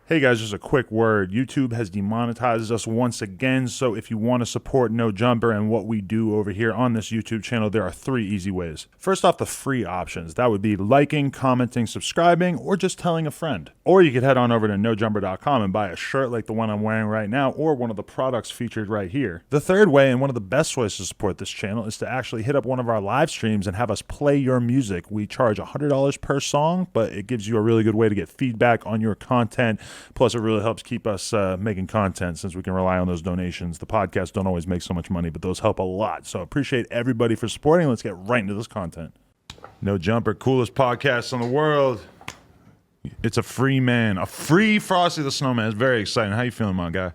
Hey guys, just a quick word. YouTube has demonetized us once again, so if you want to support No Jumper and what we do over here on this YouTube channel, there are 3 easy ways. First off, the free options. That would be liking, commenting, subscribing, or just telling a friend. Or you could head on over to nojumper.com and buy a shirt like the one I'm wearing right now, or one of the products featured right here. The third way, and one of the best ways to support this channel, is to actually hit up one of our live streams and have us play your music. We charge $100 per song, but it gives you a really good way to get feedback on your content. Plus, it really helps keep us making content since we can rely on those donations. The podcasts don't always make so much money, but those help a lot. So appreciate everybody for supporting. Let's get right into this content. No Jumper, coolest podcast in the world. It's a free man, a free Frosty the Snowman. It's very exciting. How you feeling, my guy?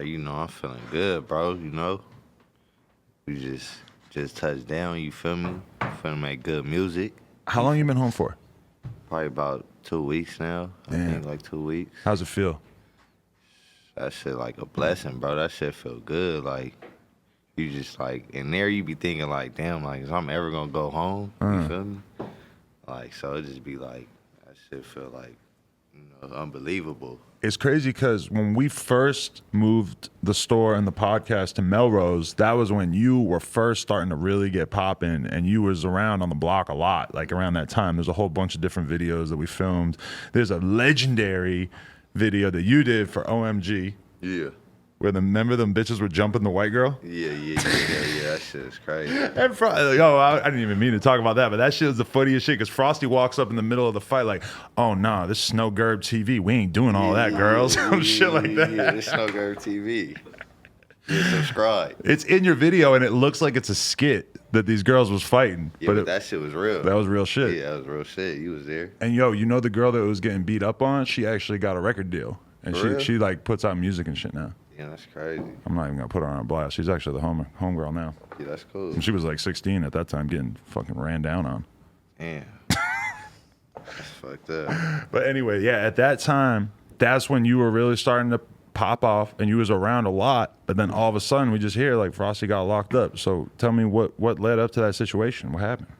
You know, I'm feeling good, bro. You know, we just touched down. You feel me? Finna make good music. How long you been home for? Probably about 2 weeks now. Damn. I think like 2 weeks. How's it feel? That shit like a blessing, bro. That shit feel good. Like, you just like, in there you be thinking like, damn, like, is I'm ever gonna go home? You feel me? Like, so it just be like, that shit feel like, you know, unbelievable. It's crazy because when we first moved the store and the podcast to Melrose, that was when you were first starting to really get popping, and you was around on the block a lot, like around that time. There's a whole bunch of different videos that we filmed. There's a legendary video that you did for OMG. Yeah. Where remember them bitches were jumping the white girl? Yeah. That shit is crazy. And I didn't even mean to talk about that, but that shit was the funniest shit because Frosty walks up in the middle of the fight like, oh, nah, this is Snow Gerb TV. We ain't doing all that, girls. Some shit like that. Yeah, this Snow Gerb TV. Yeah, subscribe. It's in your video, and it looks like it's a skit that these girls was fighting. Yeah, but that shit was real. That was real shit. Yeah, that was real shit. You was there. And you know the girl that was getting beat up on? She actually got a record deal. And she like puts out music and shit now. Yeah, that's crazy. I'm not even gonna put her on a blast. She's actually the homegirl now. Yeah, that's cool. And she was like 16 at that time, getting fucking ran down on. Damn. That's fucked up. But anyway, yeah, at that time, that's when you were really starting to pop off, and you was around a lot. But then all of a sudden, we just hear like Frosty got locked up. So tell me what led up to that situation? What happened?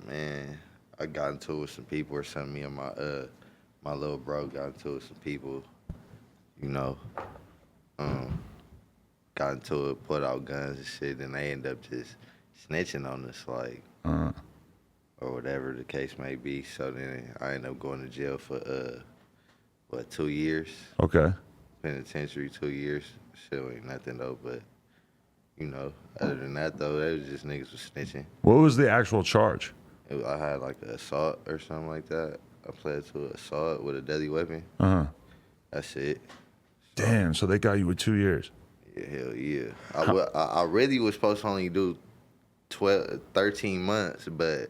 Man, I got into it with some people or something. Me and my little bro got into it with some people. You know. Got into it, put out guns and shit, and they end up just snitching on us, like, or whatever the case may be. So then I ended up going to jail for 2 years. Okay. Penitentiary, 2 years. Shit ain't nothing though, but you know, other than that though, they was just niggas was snitching. What was the actual charge? I had like an assault or something like that. I pled to an assault with a deadly weapon. That's it. Damn, so they got you with 2 years. Yeah, hell yeah. I really was supposed to only do 13 months, but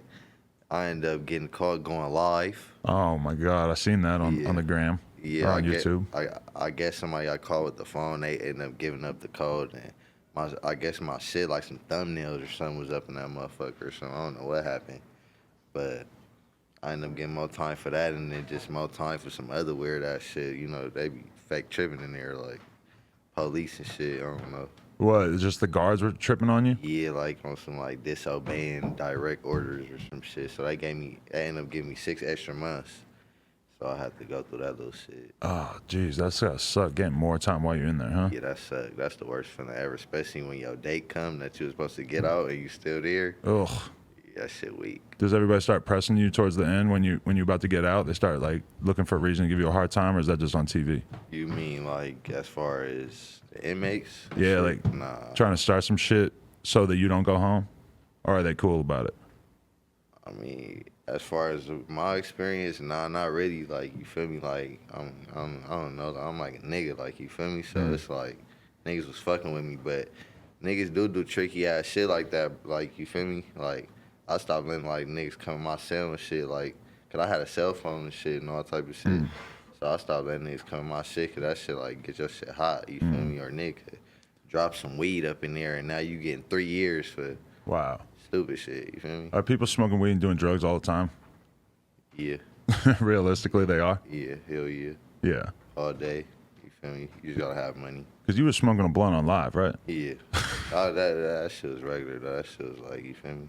I ended up getting caught going live. Oh my God, I seen that on the gram. Yeah, on YouTube. I guess somebody I called with the phone, they ended up giving up the code, and I guess my shit, like some thumbnails or something was up in that motherfucker or something. I don't know what happened, but I ended up getting more time for that, and then just more time for some other weird ass shit. You know, they be fake tripping in there, like police and shit. I don't know. What? Just the guards were tripping on you? Yeah, like on some like disobeying direct orders or some shit. So they ended up giving me 6 extra months. So I had to go through that little shit. Oh, jeez, that's gotta suck getting more time while you're in there, huh? Yeah, that sucked. That's the worst feeling ever, especially when your date come that you were supposed to get out and you still there. Ugh. Yeah, that shit weak. Does everybody start pressing you towards the end when you're about to get out? They start like looking for a reason to give you a hard time, or is that just on TV? You mean like as far as the inmates? Yeah, shit? like Nah. trying to start some shit so that you don't go home, or are they cool about it? I mean, as far as my experience, nah, not really. Like, you feel me? Like, I don't know. I'm like a nigga, like, you feel me? So it's like niggas was fucking with me, but niggas do tricky ass shit like that. Like, you feel me? Like, I stopped letting like niggas come in my cell and shit, like, cause I had a cell phone and shit and all type of shit. So I stopped letting niggas come in my shit, cause that shit like get your shit hot, you feel me? Or nigga drop some weed up in there and now you getting 3 years for stupid shit, you feel me? Are people smoking weed and doing drugs all the time? Yeah. Realistically, they are? Yeah, hell yeah. Yeah. All day, you feel me? You just gotta have money. Cause you were smoking a blunt on live, right? Yeah. That shit was regular though. That shit was like, you feel me?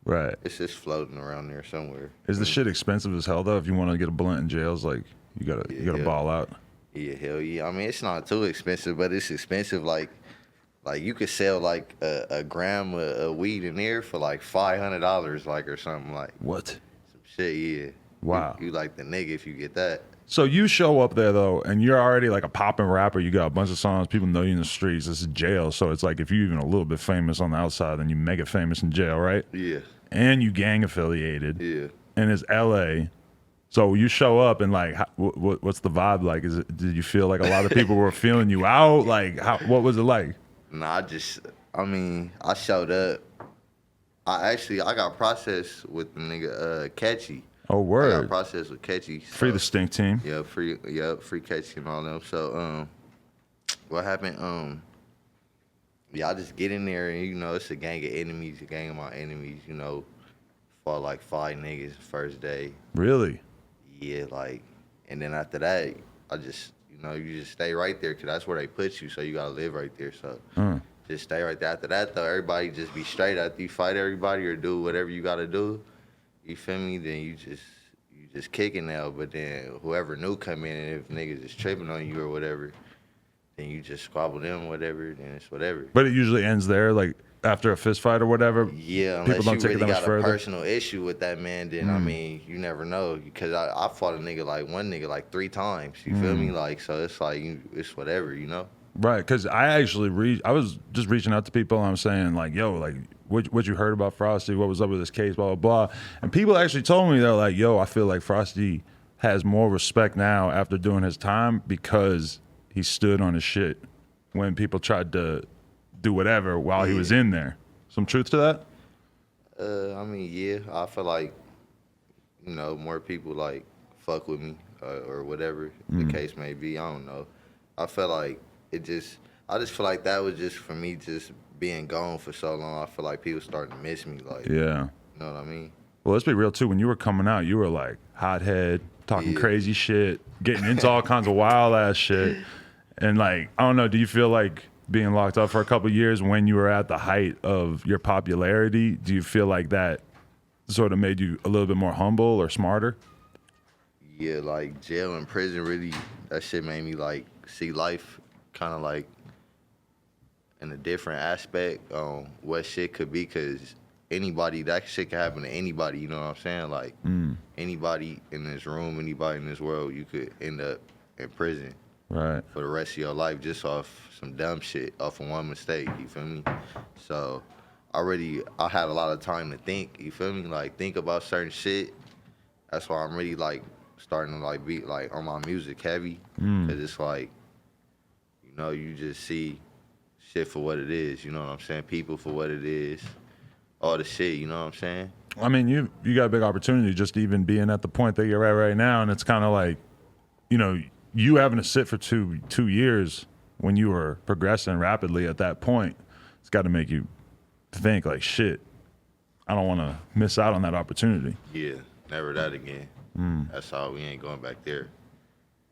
Right. It's just floating around there somewhere. Is the shit expensive as hell though? If you want to get a blunt in jails, like You gotta ball out. Yeah, hell yeah. I mean, it's not too expensive, but it's expensive. Like you could sell like a gram of weed in there for like $500, like or something like. What? Some shit, yeah. Wow. You like the nigga if you get that. So you show up there though, and you're already like a popping rapper. You got a bunch of songs. People know you in the streets. This is jail, so it's like if you're even a little bit famous on the outside, then you make it famous in jail, right? Yeah. And you gang affiliated. Yeah. And it's L.A. So you show up and like, what's the vibe like? Did you feel like a lot of people were feeling you out? Like, what was it like? Nah, I showed up. I got processed with the nigga Catchy. Oh, word. I got processed with Catchy. So, Free the stink team. Yeah, free Catchy and all them. So, what happened? I just get in there and, you know, it's a gang of enemies, a gang of my enemies, you know. Fought like 5 niggas the first day. Really? Yeah, like, and then after that, you just stay right there because that's where they put you, so you gotta live right there. So just stay right there. After that, though, everybody just be straight. After you fight everybody or do whatever you gotta do, you feel me? Then you just kicking now. But then whoever new come in, and if niggas is tripping on you or whatever, then you just squabble them, whatever. Then it's whatever. But it usually ends there, like after a fist fight or whatever. Yeah, people unless don't you take it really that much got a further. personal issue with that man, then I mean, you never know. Because I fought one nigga like 3 times. You feel me? Like, so it's like it's whatever, you know. Right, because I was just reaching out to people and I'm saying like, yo, like what you heard about Frosty? What was up with this case? Blah blah blah. And people actually told me they're like, yo, I feel like Frosty has more respect now after doing his time because he stood on his shit when people tried to do whatever while he was in there. Some truth to that? I mean, yeah, I feel like, you know, more people like fuck with me or whatever the case may be. I don't know. I feel like I just feel like that was just for me just being gone for so long. I feel like people starting to miss me. Like, Yeah. you know what I mean? Well, let's be real too. When you were coming out, you were like hothead, talking crazy shit, getting into all kinds of wild ass shit. And like, I don't know, do you feel like being locked up for a couple of years when you were at the height of your popularity, do you feel like that sort of made you a little bit more humble or smarter? Yeah, like jail and prison really, that shit made me like see life kind of like in a different aspect on what shit could be, because that shit can happen to anybody, you know what I'm saying? Like anybody in this room, anybody in this world, you could end up in prison. Right. For the rest of your life just off some dumb shit, off of one mistake, you feel me? So I had a lot of time to think, you feel me? Like think about certain shit. That's why I'm really like starting to like be like on my music heavy. Cause it's like, you know, you just see shit for what it is, you know what I'm saying? People for what it is, all the shit, you know what I'm saying? I mean, you got a big opportunity just even being at the point that you're at right now, and it's kind of like, you know, you having to sit for two years when you were progressing rapidly at that point, it's got to make you think like, shit, I don't want to miss out on that opportunity. Yeah, never that again. That's all. We ain't going back there.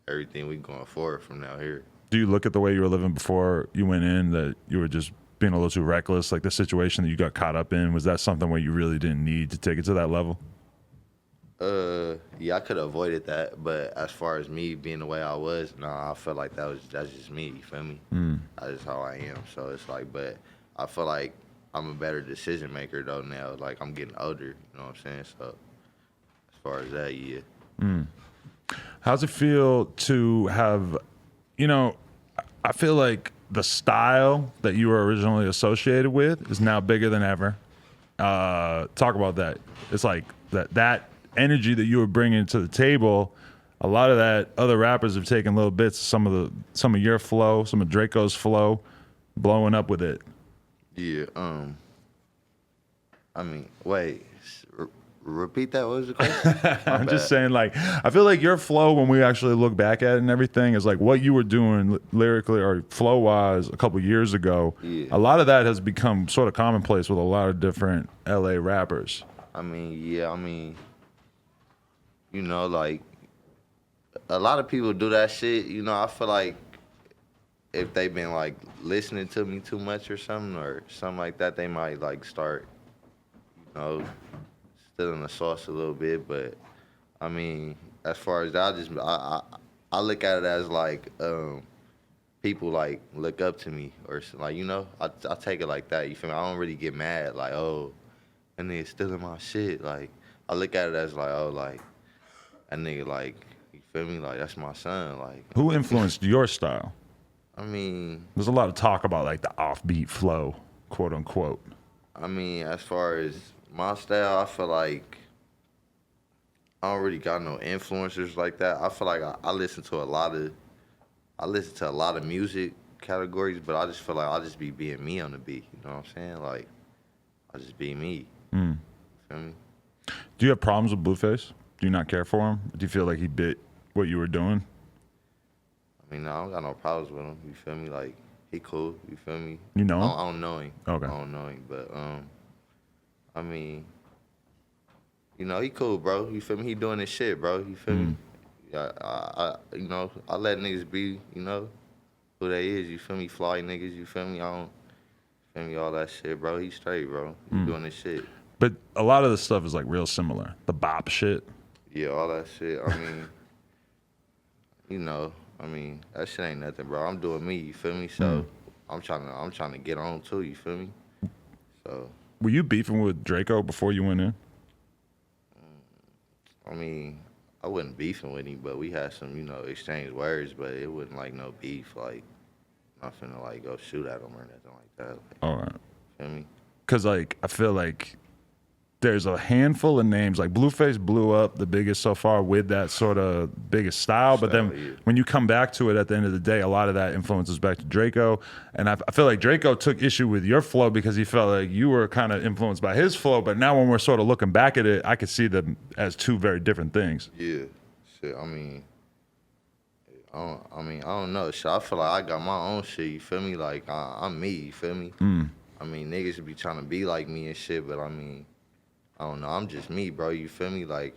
Everything we going forward from now here. Do you look at the way you were living before you went in, that you were just being a little too reckless? Like the situation that you got caught up in, was that something where you really didn't need to take it to that level? Yeah, I could have avoided that, but as far as me being the way I was, I feel like that's just me, you feel me? That's just how I am. So it's like, but I feel like I'm a better decision maker though now. Like I'm getting older, you know what I'm saying? So as far as that, yeah. How's it feel to have, you know, I feel like the style that you were originally associated with is now bigger than ever. Talk about that. It's like that energy that you were bringing to the table, a lot of that other rappers have taken little bits, some of your flow, some of Draco's flow, blowing up with it. Yeah, I mean, wait, repeat that. What was the question? I'm just saying, like, I feel like your flow, when we actually look back at it and everything, is like what you were doing lyrically or flow wise a couple years ago. Yeah. A lot of that has become sort of commonplace with a lot of different LA rappers. I mean, you know, like, a lot of people do that shit. You know, I feel like if they've been, like, listening to me too much or something like that, they might, like, start, you know, stealing the sauce a little bit. But, I mean, as far as that, I look at it as like people like look up to me or like I take it like that. You feel me? I don't really get mad like oh, and nigga stealing my shit. Like I look at it as like oh like that nigga like you feel me? Like that's my son. Like Who influenced your style? I mean, There's a lot of talk about like the offbeat flow, quote unquote. I mean, as far as my style, I feel like I don't really got no influencers like that. I feel like I listen to a lot of music categories, but I just feel like I'll just be being me on the beat. You know what I'm saying? Like I'll just be me. Mm. Feel me? Do you have problems with Blueface? Do you not care for him? Do you feel like he bit what you were doing? I mean, no, I don't got no problems with him. You feel me? Like he cool. You feel me? You know him? I don't know him. Okay. I don't know him, but I mean, he cool, bro. You feel me? He doing his shit, bro. You feel me? Yeah, I let niggas be, who they is. You feel me? Fly niggas. You feel me? I don't feel me all that shit, bro. He straight, bro. He doing his shit. But a lot of the stuff is like real similar. The bop shit. Yeah, all that shit. I mean, that shit ain't nothing, bro. I'm doing me. You feel me? So I'm trying to get on too. You feel me? So. Were you beefing with Draco before you went in? I mean, I wasn't beefing with him, but we had some, exchange words, but it wasn't like no beef, like, I'm not finna like go shoot at him or nothing like that. Like, All right. feel me? Because like I feel like there's a handful of names. Like Blueface blew up the biggest so far with that sort of biggest style. But then when you come back to it at the end of the day, a lot of that influences back to Draco. And I feel like Draco took issue with your flow because he felt like you were kind of influenced by his flow. But now when we're sort of looking back at it, I could see them as two very different things. Yeah. Shit, I don't know. Shit, I feel like I got my own shit, you feel me? Like, I'm me, you feel me? I mean, niggas be trying to be like me and shit, but I mean, I don't know. I'm just me, bro. You feel me? Like,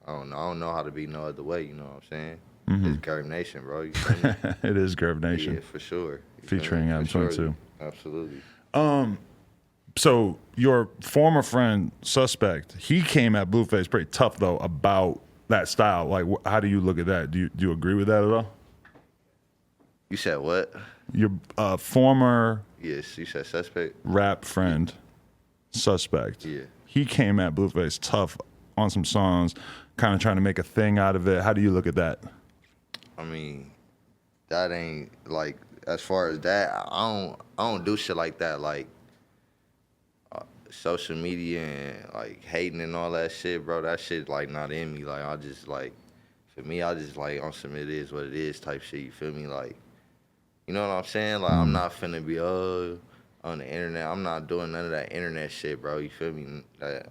I don't know how to be no other way. You know what I'm saying? It's Curve Nation, bro. You feel me? It is Curve Nation. Yeah, for sure. Featuring Adam 22. Absolutely. So your former friend, Suspect, he came at Blueface pretty tough, though, about that style. Like, how do you look at that? Do you agree with that at all? You said what? Your former Yes, you said Suspect? rap friend, Suspect. Yeah. He came at Blueface tough on some songs, kind of trying to make a thing out of it. How do you look at that? I mean, that ain't like as far as that. I don't do shit like that. Like social media and like hating and all that shit, bro. That shit like not in me. Like I just like, for me, I just like on some it is what it is type shit. You feel me? Like, you know what I'm saying? Like I'm not finna be on the internet. I'm not doing none of that internet shit, bro. You feel me?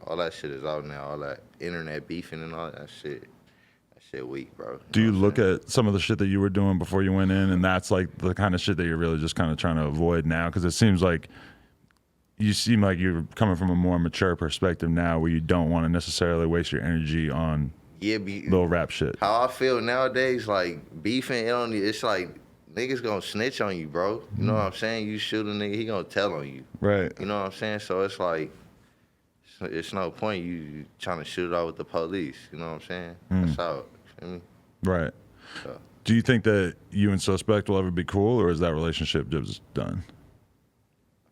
All that shit is out now. All that internet beefing and all that shit. That shit weak, bro. Do you look at some of the shit that you were doing before you went in, and that's like the kind of shit that you're really just kind of trying to avoid now? Because it seems like you seem like you're coming from a more mature perspective now, where you don't want to necessarily waste your energy on little rap shit. How I feel nowadays, like beefing, it's like niggas gonna snitch on you, bro. You know what I'm saying? You shoot a nigga, he gonna tell on you. Right. You know what I'm saying? So it's like, it's no point you trying to shoot it out with the police. You know what I'm saying? That's out. You feel me? Right. So. Do you think that you and Suspect will ever be cool, or is that relationship just done?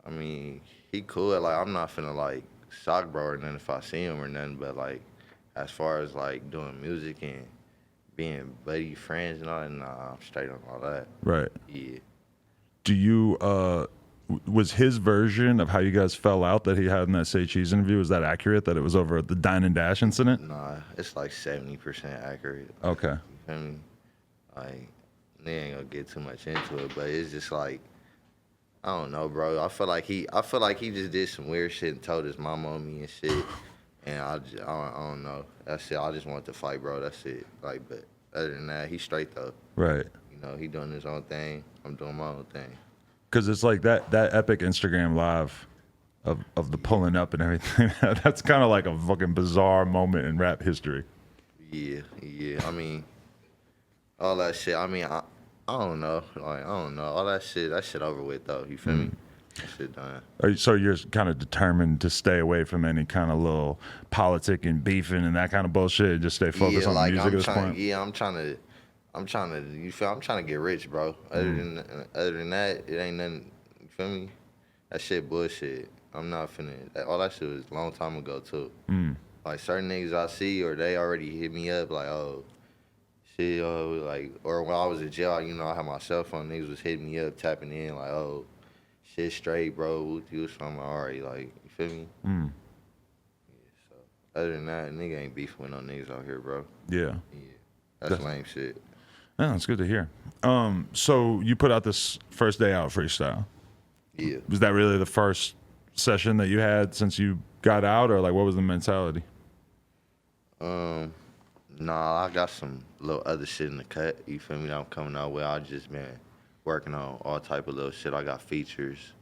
I mean, he cool. Like, I'm not finna, like, sock bro or nothing if I see him or nothing, but, like, as far as, like, doing music and being buddy friends and all that, nah, I'm straight on all that. Right. Yeah. Do you, was his version of how you guys fell out that he had in that Say Cheese interview, is that accurate, that it was over the Dine and Dash incident? Nah, it's like 70% accurate. Okay. You feel me? Like, they ain't gonna get too much into it, but it's just like, I don't know, bro. I feel like he just did some weird shit and told his mama on me and shit. And I don't know. That's it. I just want to fight, bro. That's it. Like, but other than that, he's straight though. Right. You know, he doing his own thing. I'm doing my own thing. Because it's like that epic Instagram live of the pulling up and everything. That's kind of like a fucking bizarre moment in rap history. Yeah. I mean, all that shit. I mean, I don't know. Like, I don't know. All that shit over with though. You feel me? That shit done. So you're kind of determined to stay away from any kind of little politic and beefing and that kind of bullshit. Just stay focused on the music at this point. Yeah, I'm trying to. You feel? I'm trying to get rich, bro. Other than that, it ain't nothing. You feel me? That shit bullshit. I'm not finna. All that shit was a long time ago too. Like certain niggas I see, or they already hit me up like, oh, shit, like, or when I was in jail, you know, I had my cell phone. Niggas was hitting me up, tapping in like, oh, shit straight, bro. With you, so I'm already like, you feel me? Yeah, so other than that, nigga ain't beefing with no niggas out here, bro. Yeah. That's lame shit. Yeah, that's good to hear. So you put out this first day out freestyle. Yeah. Was that really the first session that you had since you got out, or like what was the mentality? Nah, I got some little other shit in the cut. You feel me? That I'm coming out with. I just been working on all type of little shit. I got features.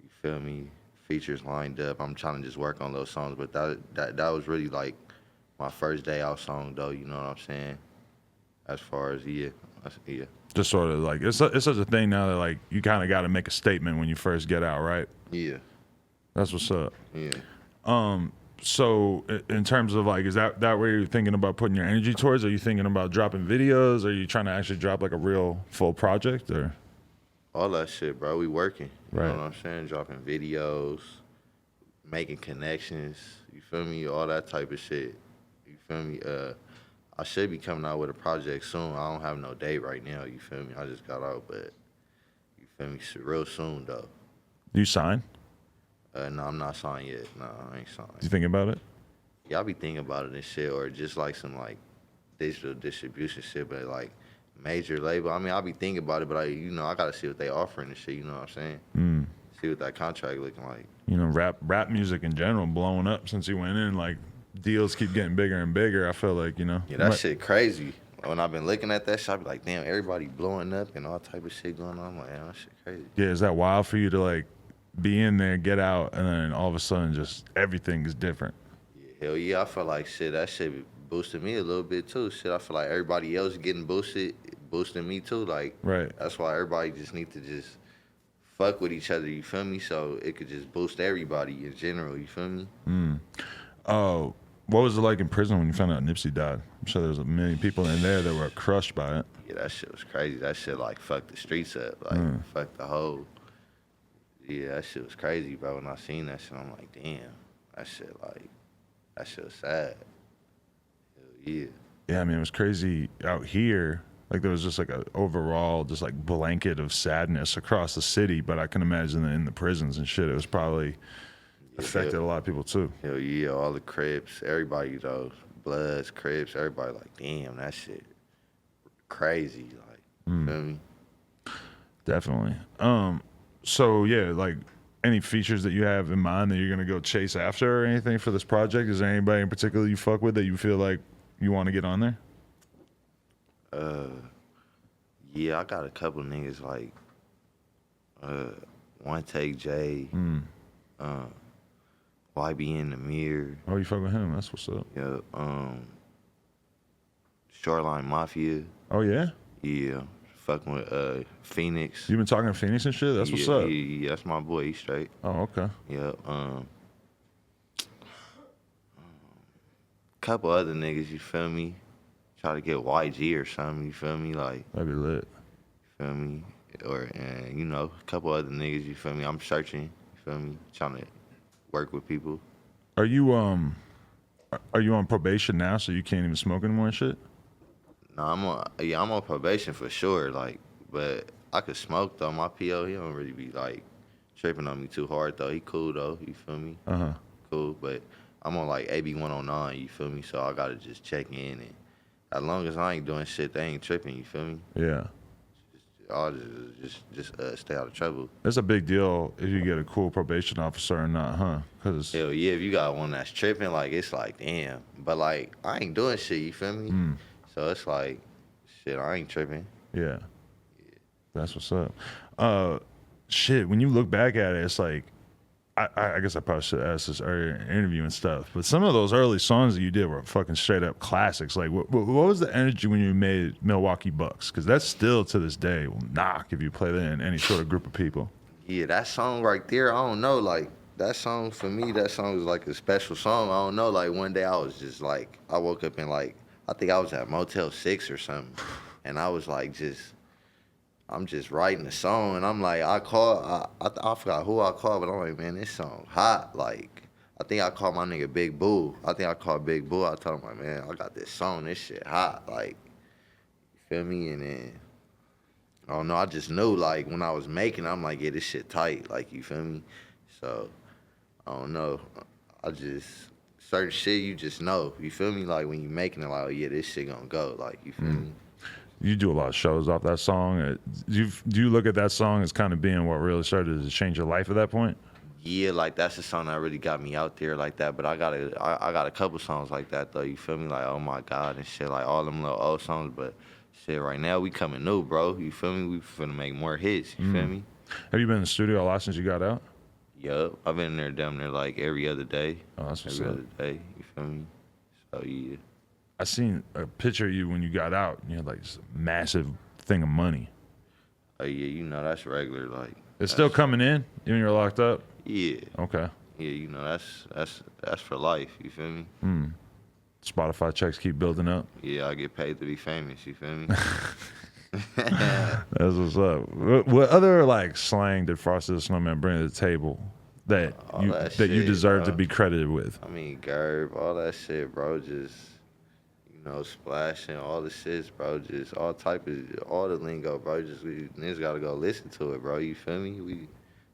You feel me? Features lined up. I'm trying to just work on those songs, but that was really like my first day out song, though. You know what I'm saying? As far as yeah. Just sort of like it's such a thing now that like you kind of got to make a statement when you first get out, right? Yeah. That's what's up. Yeah. So in terms of like, is that where you're thinking about putting your energy towards? Are you thinking about dropping videos? Are you trying to actually drop like a real full project, or? All that shit, bro. We working. You Right. know what I'm saying? Dropping videos, making connections. You feel me? All that type of shit. You feel me? I should be coming out with a project soon. I don't have no date right now. You feel me? I just got out, but you feel me? Real soon though. You sign? No, I'm not signed yet. No, I ain't signed. You thinking about it? Yeah, I be thinking about it and shit, or just like some like digital distribution shit, but like major label. I mean, I be thinking about it, but I gotta see what they offering and shit. You know what I'm saying? See what that contract looking like. You know, rap music in general blowing up since you went in. Like deals keep getting bigger and bigger. I feel like Yeah, that shit crazy. When I've been looking at that shit, I be like, damn, everybody blowing up and all type of shit going on. I'm like, damn, that shit crazy. Yeah, is that wild for you to like be in there, get out, and then all of a sudden just everything is different? Yeah, hell yeah, I feel like shit. That shit boosted me a little bit too. Shit, I feel like everybody else getting boosting me too. Like, right. That's why everybody just need to just fuck with each other. You feel me? So it could just boost everybody in general. You feel me? Oh, what was it like in prison when you found out Nipsey died? I'm sure there was a million people in there that were crushed by it. Yeah, that shit was crazy. That shit like fucked the streets up. Like fucked the whole. Yeah, that shit was crazy, bro. When I seen that shit, I'm like, damn, that shit was sad. Hell yeah. Yeah, I mean, it was crazy out here. Like there was just like a overall just like blanket of sadness across the city. But I can imagine that in the prisons and shit, it was probably affected a lot of people too. Hell yeah, all the Crips, everybody though, Bloods, Crips, everybody like, damn, that shit crazy. Like, you feel me? Definitely. So yeah, like any features that you have in mind that you're gonna go chase after or anything for this project? Is there anybody in particular you fuck with that you feel like you want to get on there? Yeah, I got a couple niggas like One Take J, YB in the Mirror. Oh, you fuck with him? That's what's up. Yeah, Shoreline Mafia. Oh yeah. Yeah, fucking with Phoenix. You been talking to Phoenix and shit? That's what's up. Yeah, that's my boy. He's straight. Oh, okay. Yeah. Couple other niggas. You feel me? Try to get YG or something. You feel me? Like, That'd be lit. you feel me? Or a couple other niggas. You feel me? I'm searching. You feel me? Trying to work with people. Are you on probation now, so you can't even smoke anymore and shit? No, I'm on probation for sure. Like, but I could smoke though. My PO, he don't really be like tripping on me too hard though. He cool though. You feel me? Cool. But I'm on like AB 109. You feel me? So I gotta just check in, and as long as I ain't doing shit, they ain't tripping. You feel me? Yeah. I'll just stay out of trouble. It's a big deal if you get a cool probation officer or not, huh? Cause Hell yeah, if you got one that's tripping, like it's like damn. But like I ain't doing shit. You feel me? So it's like, shit, I ain't tripping. Yeah. That's what's up. Shit, when you look back at it, it's like, I guess I probably should ask this earlier in the interview and stuff, but some of those early songs that you did were fucking straight up classics. Like, what was the energy when you made Milwaukee Bucks? Because that's still to this day will knock if you play that in any sort of group of people. Yeah, that song right there, I don't know, like, that song for me, that song was like a special song. I don't know, like one day I was just like, I woke up in like, I think I was at Motel 6 or something. And I was like, I'm just writing a song. And I'm like, I forgot who I called, but I'm like, man, this song hot. Like, I think I called my nigga Big Boo. I think I called Big Boo. I told him, like, man, I got this song, this shit hot. Like, you feel me? And then, I don't know, I just knew, like, when I was making it, I'm like, yeah, this shit tight. Like, you feel me? So, I don't know. I just certain shit you just know. You feel me? Like when you making it, like, oh yeah, this shit gonna go. Like you feel me? You do a lot of shows off that song. Do you look at that song as kind of being what really started to change your life at that point? Yeah, like that's the song that really got me out there like that. But I got a couple songs like that though. You feel me? Like oh my god and shit. Like all them little old songs. But shit, right now we coming new, bro. You feel me? We finna make more hits. You feel me? Have you been in the studio a lot since you got out? Yup, I've been in there damn near like every other day. Oh, that's what's every up. other day. You feel me? So yeah. I seen a picture of you when you got out. You had like this massive thing of money. Oh yeah, you know that's regular. Like It's still coming in even when you're locked up. yeah, Okay. yeah. You know that's for life. You feel me? Spotify checks keep building up. Yeah, I get paid to be famous. You feel me? That's what's up. What other like slang did Frosty the Snowman bring to the table that All you that that you shit, deserve to bro. be credited with? I mean, Gerb, all that shit, bro. Just splashing, all the shits, bro. Just all type of all the lingo, bro. Just we niggas gotta go listen to it, bro. You feel me?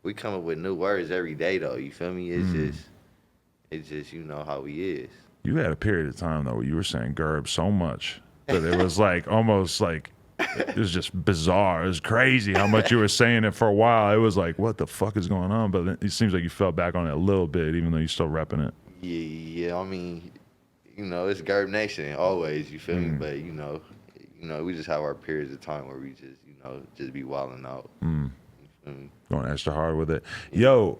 We come up with new words every day, though. You feel me? It's just you know how we is. You had a period of time though where you were saying "gerb" so much that it was like almost like it was just bizarre. It was crazy how much you were saying it for a while. It was like, what the fuck is going on? But it seems like you fell back on it a little bit, even though you're still repping it. Yeah. I mean, it's Gerb Nation always. You feel me? But we just have our periods of time where we just be wilding out. You feel me? Going extra hard with it. Yo,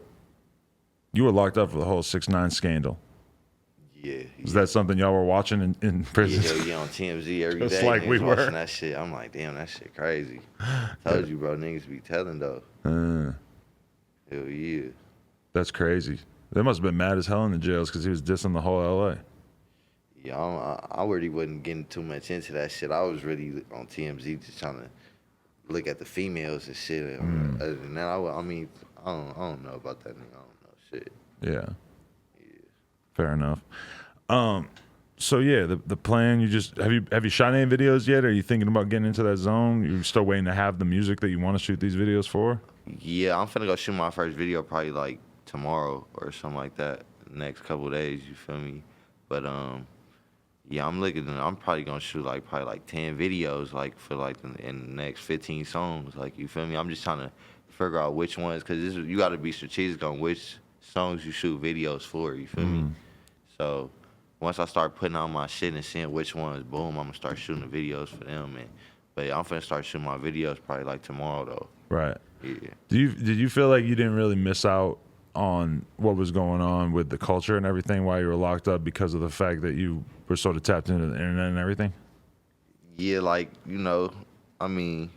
you were locked up for the whole 6ix9ine scandal. Yeah. Is that something y'all were watching in prison? Yeah, on TMZ every day. Just like niggas we were. watching that shit. I'm like, damn, that shit crazy. Told you, bro. Niggas be telling though. Hell yeah. That's crazy. They must have been mad as hell in the jails because he was dissing the whole LA. Yeah, I really wasn't getting too much into that shit. I was really on TMZ just trying to look at the females and shit. Other than that, I mean, I don't know about that nigga. I don't know shit. Yeah. Fair enough. So yeah, the plan. You just have you shot any videos yet? Are you thinking about getting into that zone? You're still waiting to have the music that you want to shoot these videos for? Yeah, I'm finna go shoot my first video probably like tomorrow or something like that. Next couple of days, you feel me? But yeah, I'm probably gonna shoot probably like 10 videos like for like in the next 15 songs. Like you feel me? I'm just trying to figure out which ones because you got to be strategic on which songs you shoot videos for. You feel me? So once I start putting on my shit and seeing which ones, boom, I'm gonna start shooting the videos for them. But I'm finna start shooting my videos probably like tomorrow though. Right. Yeah. Did you feel like you didn't really miss out on what was going on with the culture and everything while you were locked up because of the fact that you were sort of tapped into the internet and everything? Yeah, I mean,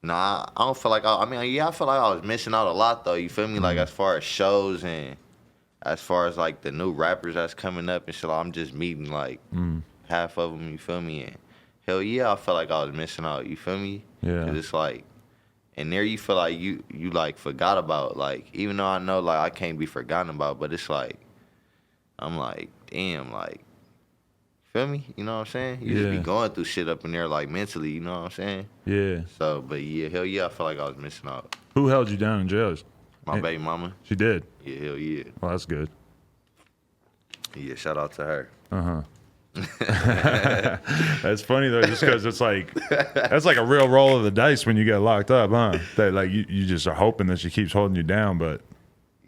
nah, I don't feel like I feel like I was missing out a lot though. You feel me? Like as far as shows and as far as like the new rappers that's coming up and shit, I'm just meeting like half of them. You feel me? And hell yeah, I felt like I was missing out. You feel me? Yeah. 'Cause it's like, and there you feel like you like forgot about like even though I know like I can't be forgotten about, but it's like I'm like damn like. Feel me? You know what I'm saying? You just be going through shit up in there like mentally. You know what I'm saying? Yeah. So, but yeah, hell yeah, I feel like I was missing out. Who held you down in jail? My baby mama. She did. Yeah, hell yeah. Well, that's good. Yeah, shout out to her. That's funny though, just because it's like that's like a real roll of the dice when you get locked up, huh? That like you just are hoping that she keeps holding you down, but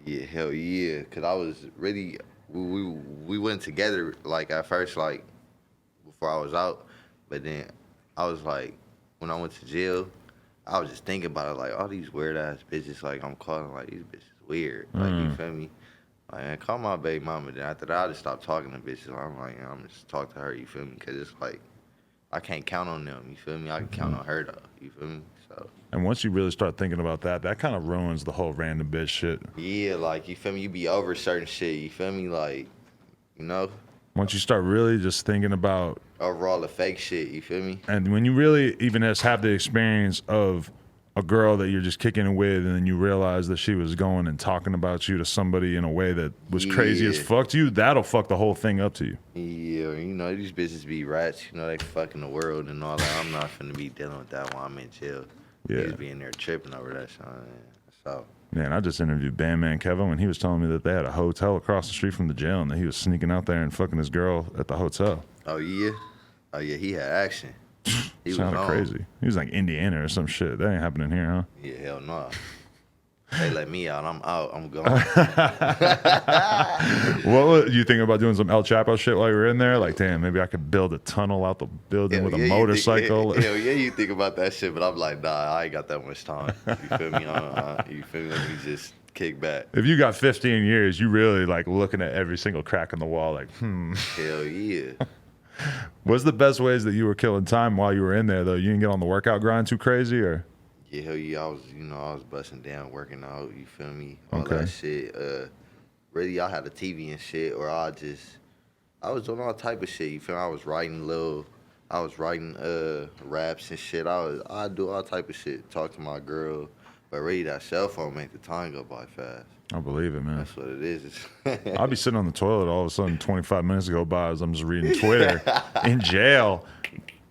yeah, hell yeah, cause I was really we went together like at first like before I was out, but then I was like when I went to jail, I was just thinking about it like all these weird ass bitches like I'm calling like these bitches weird, like you feel me? Like, man, call my baby mama. Then after that, I just stopped talking to bitches. I'm like, I'm just talk to her. You feel me? Cause it's like, I can't count on them. You feel me? I can count on her though. You feel me? So. And once you really start thinking about that, that kind of ruins the whole random bitch shit. Yeah, like, you feel me? You be over certain shit. You feel me? Like, you know? Once you start really just thinking about Overall, the fake shit. You feel me? and when you really even just have the experience of a girl that you're just kicking it with, and then you realize that she was going and talking about you to somebody in a way that was crazy as fuck to you, that'll fuck the whole thing up to you. Yeah, you know, these bitches be rats. You know, they fucking the world and all that. I'm not finna be dealing with that while I'm in jail. Yeah. He's being there tripping over that shit. So. Man, I just interviewed Bandman Kevin when he was telling me that they had a hotel across the street from the jail and that he was sneaking out there and fucking his girl at the hotel. Oh, yeah? Oh, yeah, he had action. He sounded was crazy. He was like Indiana or some shit. That ain't happening here, huh? Yeah, hell no. They let me out. I'm out. I'm gone. What was you thinking about doing some El Chapo shit while you were in there? Like, damn, maybe I could build a tunnel out the building with a motorcycle. Hell yeah, you think about that shit, but I'm like, nah, I ain't got that much time. You feel me? You feel me? Let me just kick back. If you got 15 years, you really like looking at every single crack in the wall, like, Hell yeah. What's the best ways that you were killing time while you were in there, though? You didn't get on the workout grind too crazy, or? Yeah, hell yeah. I was busting down, working out. You feel me? All that shit. Really, I had a TV and shit, or I was doing all type of shit. You feel me? I was writing raps and shit. I do all type of shit. Talk to my girl, but really that cell phone make the time go by fast. I believe it, man. That's what it is. I'll be sitting on the toilet, all of a sudden 25 minutes go by as I'm just reading Twitter in jail.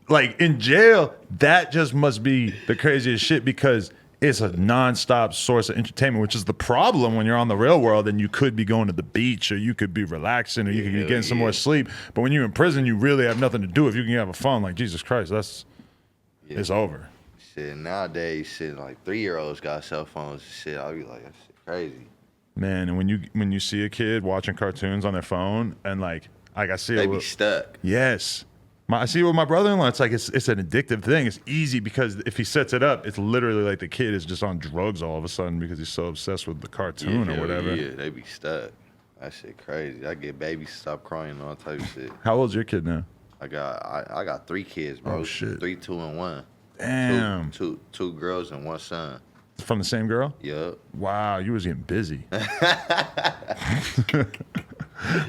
Like, in jail, that just must be the craziest shit because it's a nonstop source of entertainment, which is the problem when you're on the real world and you could be going to the beach or you could be relaxing or you could be getting some more sleep. But when you're in prison, you really have nothing to do. If you can have a phone, like, Jesus Christ, it's over. Shit, nowadays, shit, like 3-year-olds got cell phones and shit. I'll be like, that shit crazy. Man, and when you see a kid watching cartoons on their phone and like I see they be stuck. Yes. I see it with my brother-in-law. It's like it's an addictive thing. It's easy because if he sets it up, it's literally like the kid is just on drugs all of a sudden because he's so obsessed with the cartoon or whatever. Yeah, they be stuck. That shit crazy. I get babies to stop crying and all type of shit. How old's your kid now? I got 3 kids, bro. Oh shit. 3, 2, and 1. Damn. Two girls and 1 son. From the same girl? Yup. Wow, you was getting busy.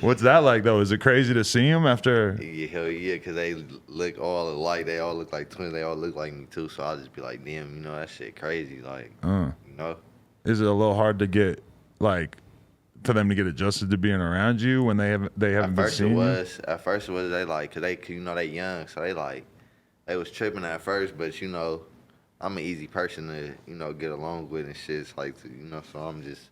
What's that like, though? Is it crazy to see him after? Yeah, hell yeah, because they look all alike. They all look like twins. They all look like me, too. So I'll just be like, damn, you know, that shit crazy. Like, you know? Is it a little hard to get, like, for them to get adjusted to being around you when they haven't been seeing you? At first it was, they like, because they, you know, they young. So they was tripping at first, but, you know, I'm an easy person to, you know, get along with and shit. It's like, you know, so I'm just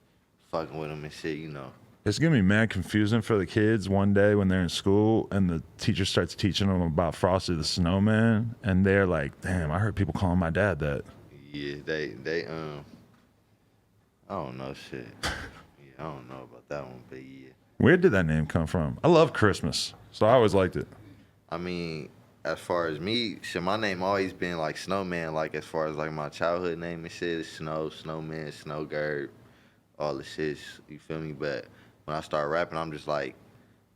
fucking with them and shit, you know. It's gonna be mad confusing for the kids one day when they're in school and the teacher starts teaching them about Frosty the Snowman, and they're like, "Damn, I heard people calling my dad that." Yeah, they I don't know shit. Yeah, I don't know about that one, but yeah. Where did that name come from? I love Christmas, so I always liked it. I mean, as far as me, shit, my name always been like Snowman. Like as far as like my childhood name and shit, it's Snow, Snowman, Snow Gerb, all the shit. You feel me? But when I start rapping, I'm just like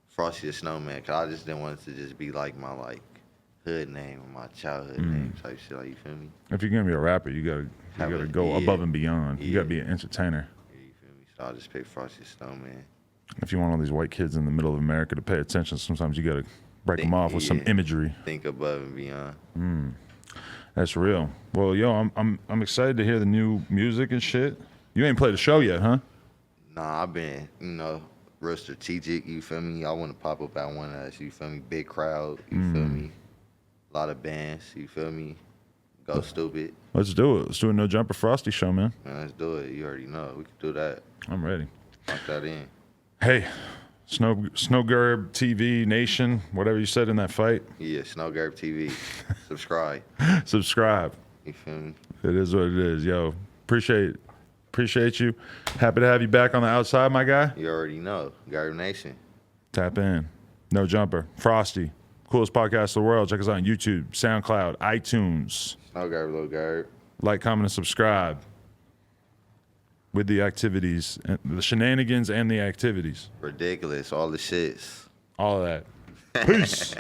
Frosty the Snowman, cause I just didn't want it to just be like my like hood name or my childhood name type shit. Like, you feel me? If you're gonna be a rapper, you gotta go above and beyond. You gotta be an entertainer. Yeah, you feel me? So I'll just pick Frosty the Snowman. If you want all these white kids in the middle of America to pay attention, sometimes you gotta break them off with some imagery. Think above and beyond. That's real. Well, yo, I'm excited to hear the new music and shit. You ain't played a show yet, huh? Nah, I've been, you know, real strategic, you feel me? I want to pop up at one of us, you feel me? Big crowd, you feel me? A lot of bands, you feel me? Go stupid. Let's do it. Let's do a No Jumper Frosty show, man. Let's do it. You already know. We can do that. I'm ready. Lock that in. Hey, Snowgerb TV Nation, whatever you said in that fight. Yeah, Snowgerb TV. Subscribe. Subscribe. You feel me? It is what it is. Yo, appreciate you. Happy to have you back on the outside, my guy. You already know. Gerb Nation. Tap in. No Jumper. Frosty. Coolest podcast in the world. Check us out on YouTube, SoundCloud, iTunes. Snowgerb, little Gerb. Like, comment, and subscribe. With the activities, the shenanigans and the activities. Ridiculous. All the shits. All of that. Peace.